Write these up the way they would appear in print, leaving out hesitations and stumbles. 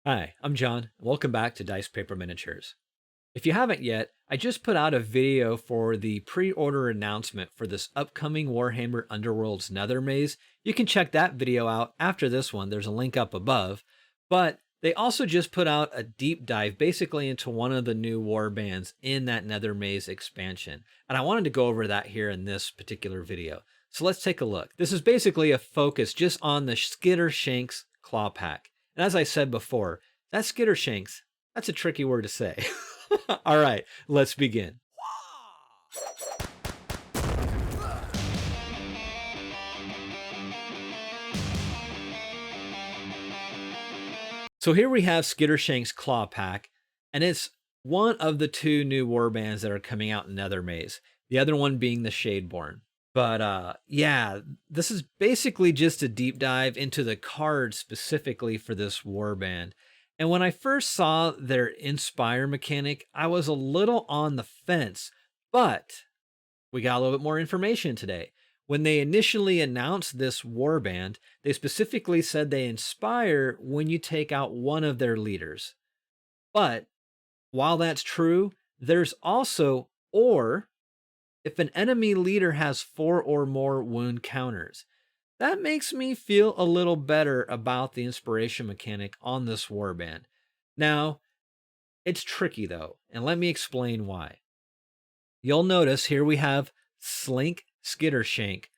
Hi, I'm John. Welcome back to Dice Paper Miniatures. If you haven't yet, I just put out a video for the pre-order announcement for this upcoming Warhammer Underworlds Nethermaze. You can check that video out after this one. There's a link up above. But they also just put out a deep dive basically into one of the new warbands in that Nethermaze expansion. And I wanted to go over that here in this particular video. So let's take a look. This is basically a focus just on the SKITTERSHANK'S CLAWPACK. And as I said before, that SKITTERSHANK'S, that's a tricky word to say. All right, let's begin. So here we have SKITTERSHANK'S CLAWPACK, and it's one of the two new warbands that are coming out in Nethermaze, the other one being the Shadeborn. But yeah, this is basically just a deep dive into the cards specifically for this warband. And when I first saw their Inspire mechanic, I was a little on the fence, but we got a little bit more information today. When they initially announced this warband, they specifically said they inspire when you take out one of their leaders. But while that's true, there's also or if an enemy leader has 4 or more wound counters. That makes me feel a little better about the inspiration mechanic on this warband. Now, it's tricky though, and let me explain why. You'll notice here we have Slink, Skittershank.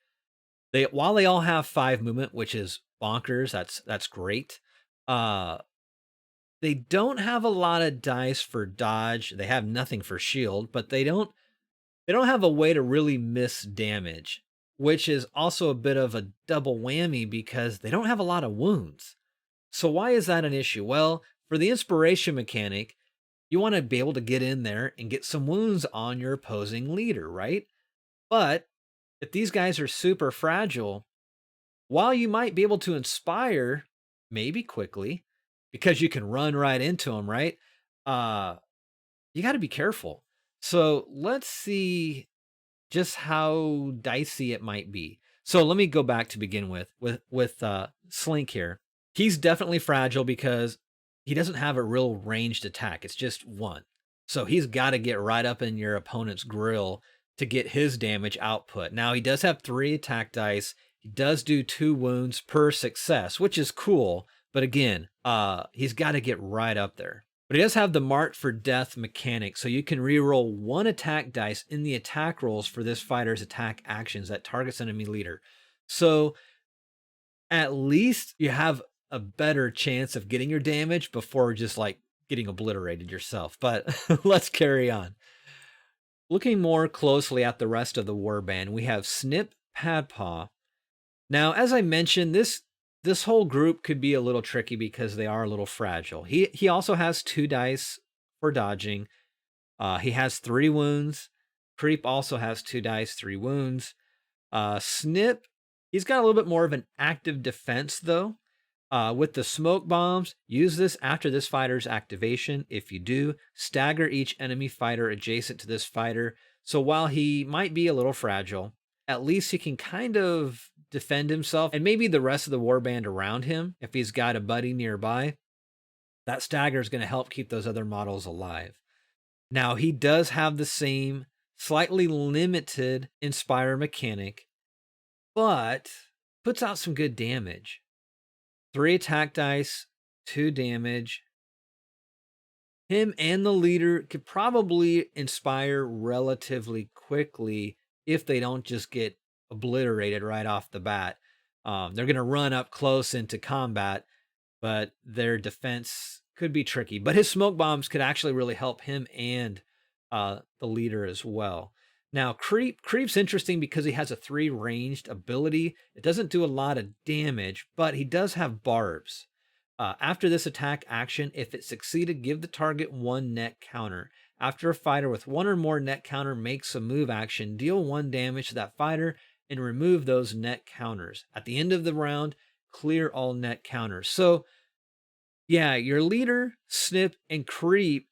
While they all have 5 movement, which is bonkers, that's great. They don't have a lot of dice for dodge. They have nothing for shield, but they don't have a way to really miss damage, which is also a bit of a double whammy because they don't have a lot of wounds. So why is that an issue? Well, for the inspiration mechanic, you want to be able to get in there and get some wounds on your opposing leader, right? But if these guys are super fragile, while you might be able to inspire maybe quickly because you can run right into them, right? You got to be careful. So let's see just how dicey it might be. So let me go back to begin with Slink here. He's definitely fragile because he doesn't have a real ranged attack. It's just one. So he's got to get right up in your opponent's grill to get his damage output. Now he does have 3 attack dice. He does do 2 wounds per success, which is cool. But again, he's got to get right up there. But he does have the Mark for Death mechanic, so you can reroll 1 attack dice in the attack rolls for this fighter's attack actions that targets enemy leader. So at least you have a better chance of getting your damage before just like getting obliterated yourself. But let's carry on. Looking more closely at the rest of the warband, we have Snip Padpaw. Now, as I mentioned, this whole group could be a little tricky because they are a little fragile. He also has 2 dice for dodging. He has 3 wounds. Creep also has 2 dice, 3 wounds. Snip, he's got a little bit more of an active defense though. With the smoke bombs, use this after this fighter's activation. If you do, stagger each enemy fighter adjacent to this fighter. So while he might be a little fragile, at least he can kind of defend himself and maybe the rest of the warband around him. If he's got a buddy nearby, that stagger is going to help keep those other models alive. Now, he does have the same slightly limited Inspire mechanic, but puts out some good damage. 3 attack dice, 2 damage. Him and the leader could probably inspire relatively quickly if they don't just get obliterated right off the bat. They're going to run up close into combat, but their defense could be tricky. But his smoke bombs could actually really help him and the leader as well. Now, Creep's interesting because he has a 3 ranged ability. It doesn't do a lot of damage, but he does have barbs. After this attack action, if it succeeded, give the target 1 net counter. After a fighter with 1 or more net counter makes a move action, deal 1 damage to that fighter and remove those net counters. At the end of the round, clear all net counters. So, yeah, your leader, Snip, and Creep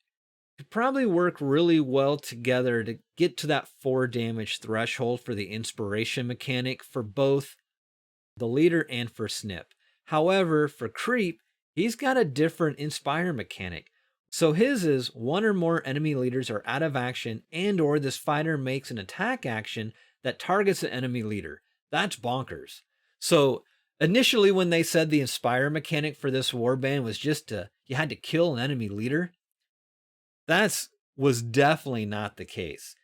could probably work really well together to get to that 4 damage threshold for the inspiration mechanic for both the leader and for Snip. However, for Creep, He's got a different inspire mechanic. So his is one or more enemy leaders are out of action and or this fighter makes an attack action that targets an enemy leader. That's bonkers. So initially when they said the inspire mechanic for this warband was just you had to kill an enemy leader, that's was definitely not the case.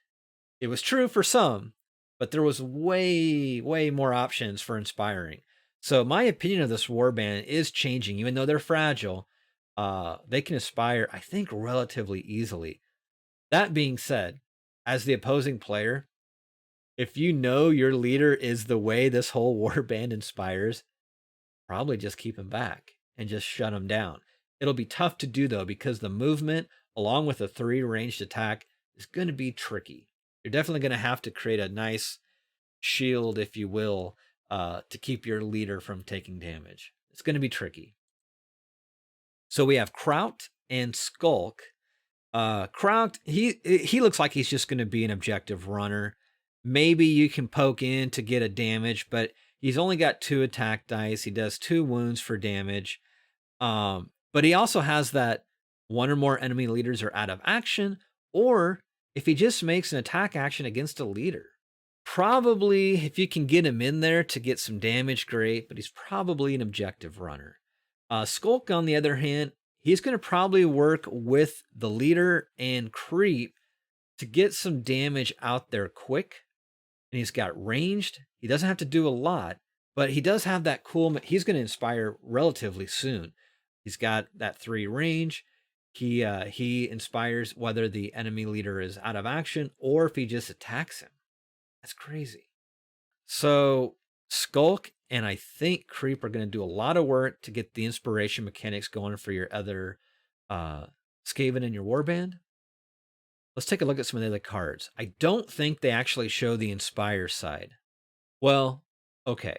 It was true for some, but there was way more options for inspiring. So my opinion of this warband is changing, even though they're fragile. They can inspire, I think, relatively easily. That being said, as the opposing player, if you know your leader is the way this whole warband inspires, probably just keep him back and just shut him down. It'll be tough to do though, because the movement, along with a 3 ranged attack, is going to be tricky. You're definitely going to have to create a nice shield, if you will, to keep your leader from taking damage. It's going to be tricky. So we have Kraut and Skulk. Kraut, he looks like he's just going to be an objective runner. Maybe you can poke in to get a damage, but he's only got 2 attack dice. He does 2 wounds for damage. But he also has that one or more enemy leaders are out of action, or if he just makes an attack action against a leader. Probably, if you can get him in there to get some damage, great, but he's probably an objective runner. Skulk, on the other hand, he's going to probably work with the leader and creep to get some damage out there quick. And he's got ranged. He doesn't have to do a lot, but he does have that cool, he's going to inspire relatively soon. He's got that 3 range. He inspires whether the enemy leader is out of action or if he just attacks him. That's crazy. So Skulk and I think Creep are going to do a lot of work to get the inspiration mechanics going for your other Skaven in your warband. Let's take a look at some of the other cards. I don't think they actually show the inspire side. Well, okay.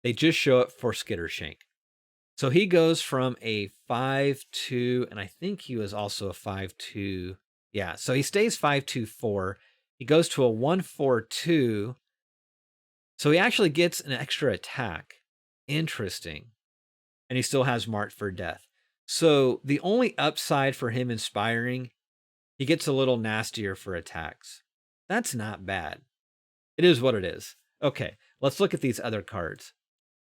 They just show it for Skittershank. So he goes from a 5-2, and I think he was also a 5-2. Yeah, so he stays 5-2-4. He goes to a 1-4-2. So he actually gets an extra attack. Interesting. And he still has Marked for Death. So the only upside for him inspiring, he gets a little nastier for attacks. That's not bad. It is what it is. Okay, let's look at these other cards.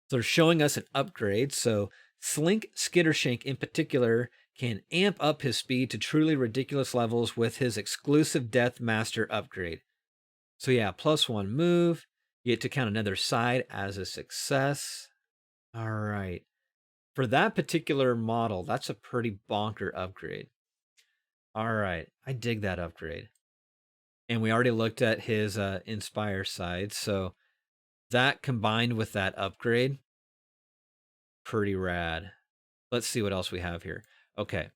So they're showing us an upgrade. So Slink Skittershank in particular can amp up his speed to truly ridiculous levels with his exclusive Death Master upgrade. So yeah, +1 move. You get to count another side as a success. All right. For that particular model, that's a pretty bonker upgrade. All right. I dig that upgrade. And we already looked at his Inspire side. So that combined with that upgrade, pretty rad. Let's see what else we have here. Okay.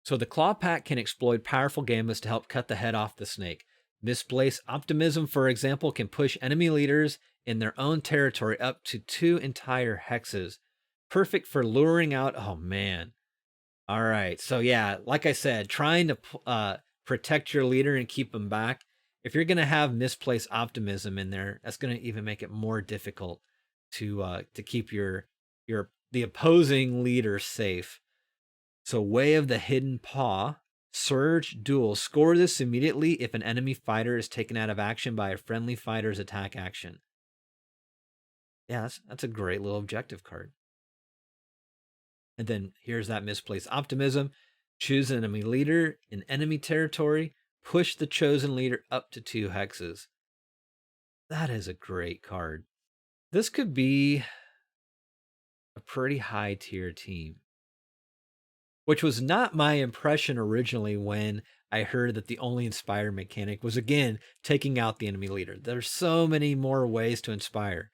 So the Clawpack can exploit powerful gambits to help cut the head off the snake. Misplaced Optimism, for example, can push enemy leaders in their own territory up to 2 entire hexes. Perfect for luring out. Oh, man. All right. So, yeah, like I said, trying to protect your leader and keep them back. If you're going to have Misplaced Optimism in there, that's going to even make it more difficult to keep the opposing leader safe. So, Way of the Hidden Paw. Surge Duel. Score this immediately if an enemy fighter is taken out of action by a friendly fighter's attack action. Yeah, that's a great little objective card. And then here's that Misplaced Optimism. Choose an enemy leader in enemy territory. Push the chosen leader up to 2 hexes. That is a great card. This could be a pretty high tier team, which was not my impression originally when I heard that the only inspire mechanic was, again, taking out the enemy leader. There's so many more ways to inspire.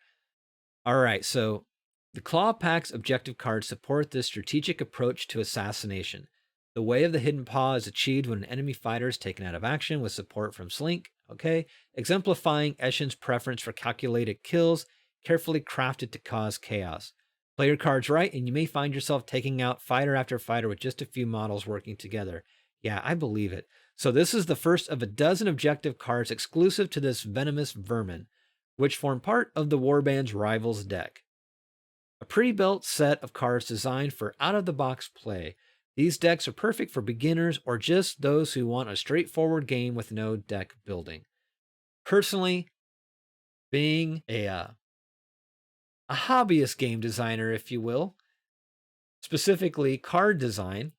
All right, so the Clawpack's objective cards support this strategic approach to assassination. The Way of the Hidden Paw is achieved when an enemy fighter is taken out of action with support from Slink, okay? Exemplifying Eshin's preference for calculated kills, carefully crafted to cause chaos. Play your cards right, and you may find yourself taking out fighter after fighter with just a few models working together. Yeah, I believe it. So this is the first of a dozen objective cards exclusive to this venomous vermin, which form part of the Warband's Rivals deck. A pre-built set of cards designed for out-of-the-box play. These decks are perfect for beginners or just those who want a straightforward game with no deck building. Personally, being a hobbyist game designer, if you will, specifically card design,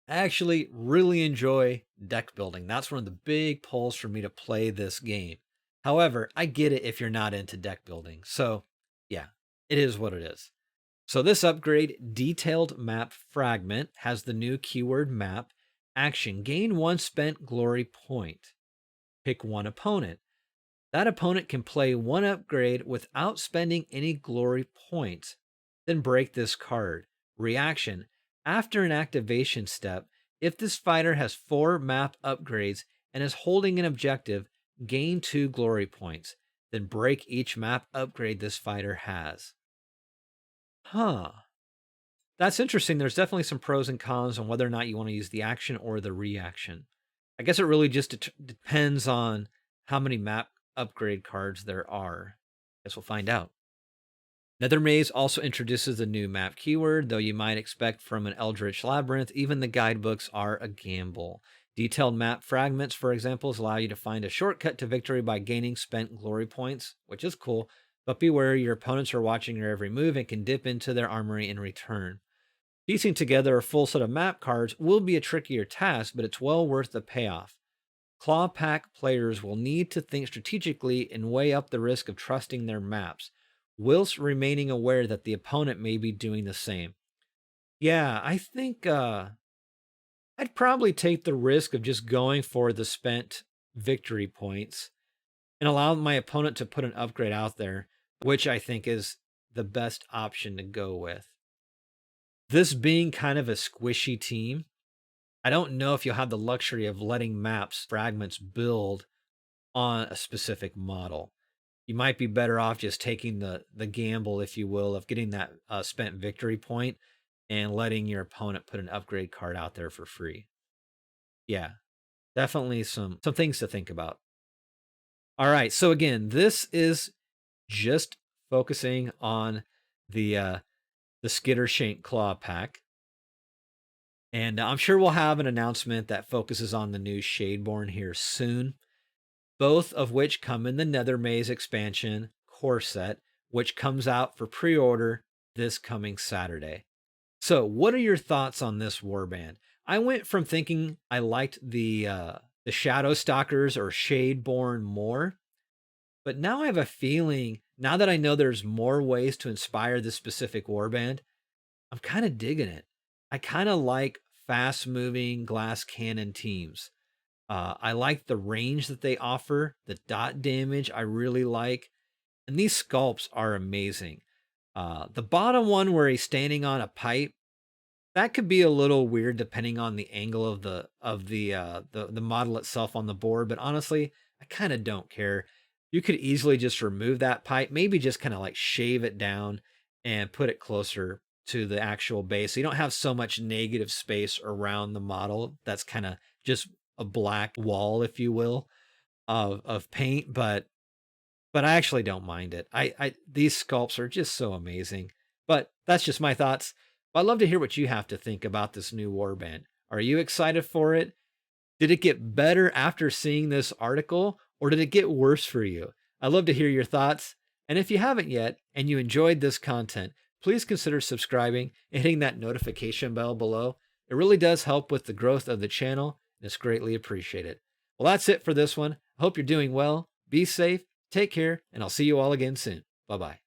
I actually really enjoy deck building. That's one of the big pulls for me to play this game. However, I get it if you're not into deck building. So, yeah, it is what it is. So, this upgrade, Detailed Map Fragment, has the new keyword map action. Gain 1 spent glory point. Pick 1 opponent. That opponent can play 1 upgrade without spending any glory points. Then break this card. Reaction. After an activation step, if this fighter has 4 map upgrades and is holding an objective, gain 2 glory points. Then break each map upgrade this fighter has. Huh. That's interesting. There's definitely some pros and cons on whether or not you want to use the action or the reaction. I guess it really just depends on how many map upgrade cards there are. Guess we'll find out. Nethermaze also introduces a new map keyword, though you might expect from an Eldritch Labyrinth, even the guidebooks are a gamble. Detailed map fragments, for example, allow you to find a shortcut to victory by gaining spent glory points, which is cool, but beware your opponents are watching your every move and can dip into their armory in return. Piecing together a full set of map cards will be a trickier task, but it's well worth the payoff. Clawpack players will need to think strategically and weigh up the risk of trusting their maps, whilst remaining aware that the opponent may be doing the same. Yeah, I think I'd probably take the risk of just going for the spent victory points and allow my opponent to put an upgrade out there, which I think is the best option to go with. This being kind of a squishy team, I don't know if you'll have the luxury of letting maps fragments build on a specific model. You might be better off just taking the gamble, if you will, of getting that spent victory point and letting your opponent put an upgrade card out there for free. Yeah, definitely some things to think about. All right, so again, this is just focusing on the Skittershank Clawpack. And I'm sure we'll have an announcement that focuses on the new Shadeborn here soon, both of which come in the Nethermaze expansion core set, which comes out for pre-order this coming Saturday. So what are your thoughts on this warband? I went from thinking I liked the Shadow Stalkers or Shadeborn more, but now I have a feeling, now that I know there's more ways to inspire this specific warband, I'm kind of digging it. I kind of like fast-moving glass cannon teams. I like the range that they offer, the dot damage I really like, and these sculpts are amazing. The bottom one where he's standing on a pipe, that could be a little weird depending on the angle of the model itself on the board, but honestly, I kind of don't care. You could easily just remove that pipe, maybe just kind of like shave it down and put it closer to the actual base. So you don't have so much negative space around the model. That's kind of just a black wall, if you will, of paint, but I actually don't mind it. I these sculpts are just so amazing. But that's just my thoughts. I'd love to hear what you have to think about this new warband. Are you excited for it? Did it get better after seeing this article, or did it get worse for you? I'd love to hear your thoughts. And if you haven't yet and you enjoyed this content, please consider subscribing and hitting that notification bell below. It really does help with the growth of the channel, and it's greatly appreciated. Well, that's it for this one. I hope you're doing well. Be safe, take care, and I'll see you all again soon. Bye-bye.